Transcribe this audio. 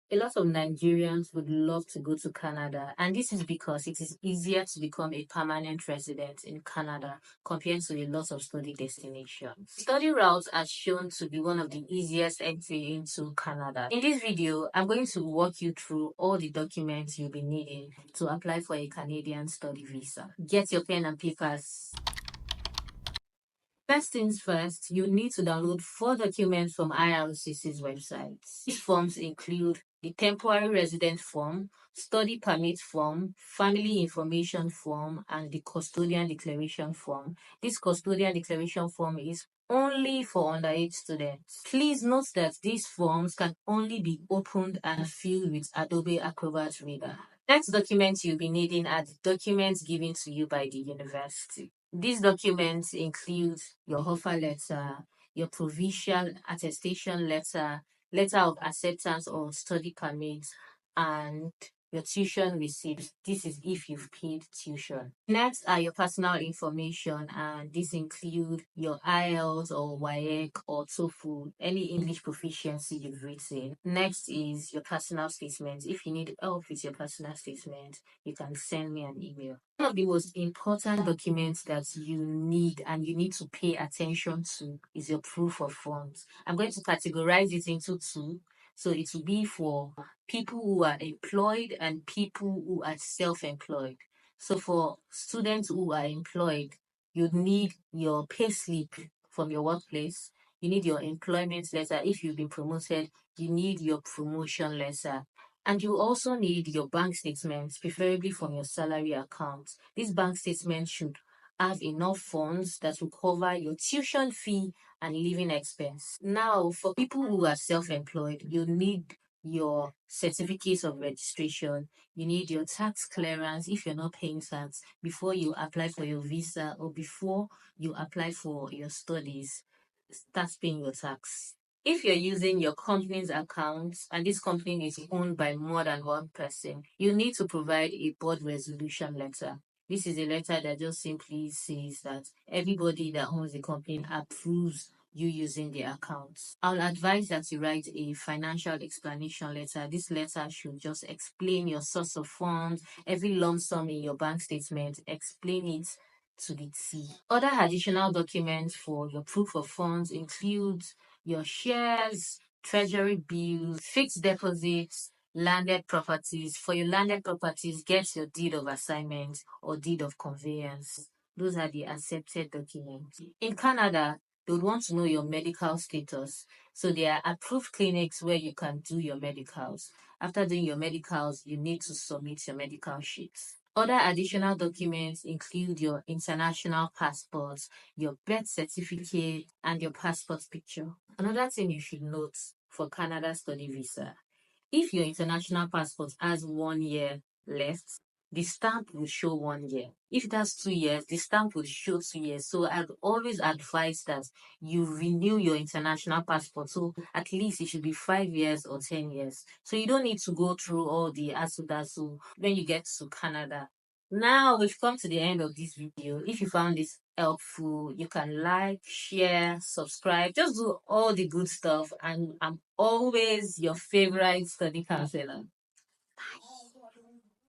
A lot of Nigerians would love to go to Canada, and this is because it is easier to become a permanent resident in Canada compared to a lot of study destinations. Study routes are shown to be one of the easiest entry into Canada. In this video, I'm going to walk you through all the documents you'll be needing to apply for a Canadian study visa. Get your pen and papers. First things first, you need to download 4 documents from IRCC's website. These forms include the temporary resident form, study permit form, family information form, and the custodian declaration form. This custodian declaration form is only for underage students. Please note that these forms can only be opened and filled with Adobe Acrobat Reader. Next document you'll be needing are the documents given to you by the university. These documents include your offer letter, your provincial attestation letter, letter of acceptance or study permit, and your tuition receipt. This is if you've paid tuition. Next are your personal information, and these include your IELTS or WAEC or TOEFL, any English proficiency you've written. Next is your personal statement. If you need help with your personal statement, you can send me an email. One of the most important documents that you need and you need to pay attention to is your proof of funds. I'm going to categorize it into 2. So it will be for people who are employed and people who are self-employed. So for students who are employed, you need your payslip from your workplace. You need your employment letter. If you've been promoted, you need your promotion letter. And you also need your bank statements, preferably from your salary account. This bank statement should have enough funds that will cover your tuition fee and living expense. Now, for people who are self-employed, you need your certificate of registration, you need your tax clearance if you're not paying tax before you apply for your visa or before you apply for your studies. Start paying your tax. If you're using your company's accounts and this company is owned by more than one person, you need to provide a board resolution letter. This is a letter that just simply says that everybody that owns the company approves you using the accounts. I'll advise that you write a financial explanation letter. This letter should just explain your source of funds, every lump sum in your bank statement, explain it to the T. Other additional documents for your proof of funds include your shares, treasury bills, fixed deposits, landed properties. For your landed properties, get your deed of assignment or deed of conveyance. Those are the accepted documents. In Canada, they would want to know your medical status. So there are approved clinics where you can do your medicals. After doing your medicals, you need to submit your medical sheets. Other additional documents include your international passport, your birth certificate, and your passport picture. Another thing you should note for Canada study visa, if your international passport has 1 year left, the stamp will show 1 year. If it has 2 years, the stamp will show 2 years. So I'd always advise that you renew your international passport. So at least it should be 5 years or 10 years. So you don't need to go through all the asudasu when you get to Canada. Now we've come to the end of this video. If you found this helpful, you can like, share, subscribe, just do all the good stuff. And I'm always your favorite study counselor. Bye.